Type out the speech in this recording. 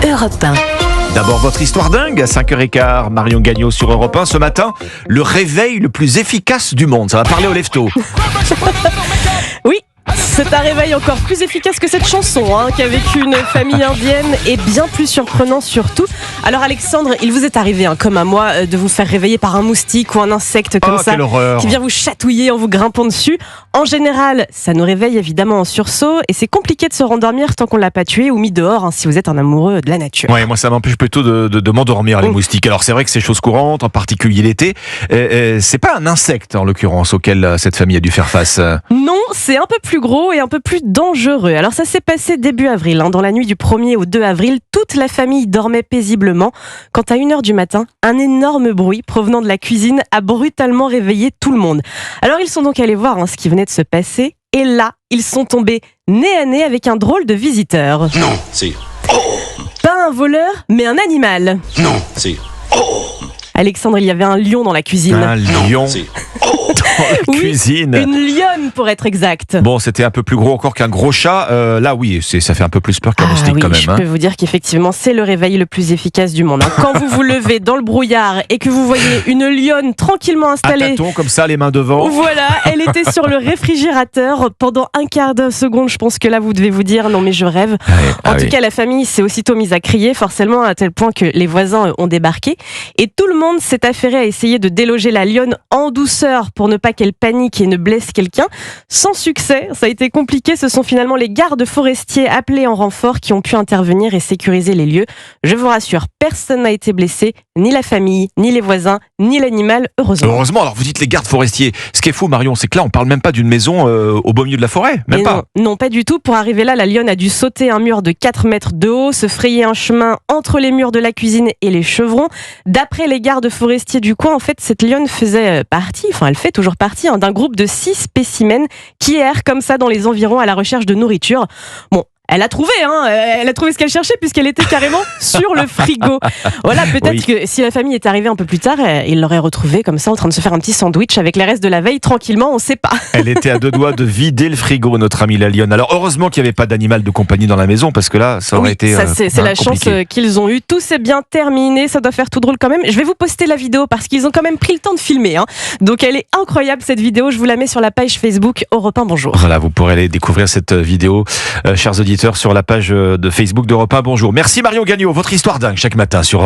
Europe 1. D'abord, votre histoire dingue à 5h15, Marion Gagnon sur Europe 1. Ce matin, le réveil le plus efficace du monde. Ça va parler aux leftos. Oui, c'est un réveil encore plus efficace que cette chanson qu'a vécu une famille indienne et bien plus surprenant surtout. Alors Alexandre, il vous est arrivé, comme à moi, de vous faire réveiller par un moustique ou un insecte comme ça, quelle horreur. qui vient vous chatouiller en vous grimpant dessus. En général, ça nous réveille évidemment en sursaut et c'est compliqué de se rendormir tant qu'on l'a pas tué ou mis dehors si vous êtes un amoureux de la nature. Ouais, moi ça m'empêche plutôt de m'endormir les moustiques. Alors c'est vrai que c'est chose courante, en particulier l'été. C'est pas un insecte en l'occurrence auquel cette famille a dû faire face. Non, c'est un peu plus gros et un peu plus dangereux. Alors ça s'est passé début avril. Dans la nuit du 1er au 2 avril, toute la famille dormait paisiblement quand à 1h du matin, un énorme bruit provenant de la cuisine a brutalement réveillé tout le monde. Alors ils sont donc allés voir ce qui venait de se passer et là, ils sont tombés nez à nez avec un drôle de visiteur. Non, c'est... Pas un voleur, mais un animal. Non, c'est... Alexandre, il y avait un lion dans la cuisine. Un lion C'est... dans la Oui, cuisine. Une lionne pour être exact. Bon, c'était un peu plus gros encore qu'un gros chat. Là, oui, ça fait un peu plus peur qu'un moustique oui, quand même. je peux vous dire qu'effectivement, c'est le réveil le plus efficace du monde. Quand vous vous levez dans le brouillard et que vous voyez une lionne tranquillement À installée, tâtons comme ça, les mains devant. voilà, elle était sur le réfrigérateur pendant un quart de seconde. Je pense que là, vous devez vous dire non mais je rêve. En tout cas, la famille s'est aussitôt mise à crier, forcément à tel point que les voisins ont débarqué et tout le monde s'est affairé à essayer de déloger la lionne en douceur pour ne pas qu'elle panique et ne blesse quelqu'un. Sans succès, ça a été compliqué. Ce sont finalement les gardes forestiers appelés en renfort qui ont pu intervenir et sécuriser les lieux. Je vous rassure, personne n'a été blessé, ni la famille, ni les voisins, ni l'animal, heureusement. Heureusement, alors vous dites les gardes forestiers. Ce qui est fou, Marion, c'est que là, on parle même pas d'une maison au beau milieu de la forêt. Même Et pas. non, pas du tout. Pour arriver là, la lionne a dû sauter un mur de 4 mètres de haut, se frayer un chemin entre les murs de la cuisine et les chevrons. D'après les gardes forestiers du coin, en fait, cette lionne faisait partie, elle fait toujours partie, d'un groupe de 6 spécimens qui errent comme ça dans les environs à la recherche de nourriture. Bon. Elle a trouvé, elle a trouvé ce qu'elle cherchait puisqu'elle était carrément sur le frigo. Voilà, peut-être que si la famille était arrivée un peu plus tard, il l'aurait retrouvée comme ça en train de se faire un petit sandwich avec les restes de la veille tranquillement, on sait pas. Elle était à 2 doigts de vider le frigo, notre amie la lionne. Alors heureusement qu'il n'y avait pas d'animal de compagnie dans la maison parce que là, ça aurait été c'est la compliqué. chance qu'ils ont eue. Tout s'est bien terminé, ça doit faire tout drôle quand même. Je vais vous poster la vidéo parce qu'ils ont quand même pris le temps de filmer. Donc elle est incroyable cette vidéo, je vous la mets sur la page Facebook Europe 1 Bonjour. Voilà, vous pourrez aller découvrir cette vidéo, chers auditeurs, sur la page de Facebook d'Europe 1 Bonjour. Merci Marion Gagnon, votre histoire dingue chaque matin sur Europe 1.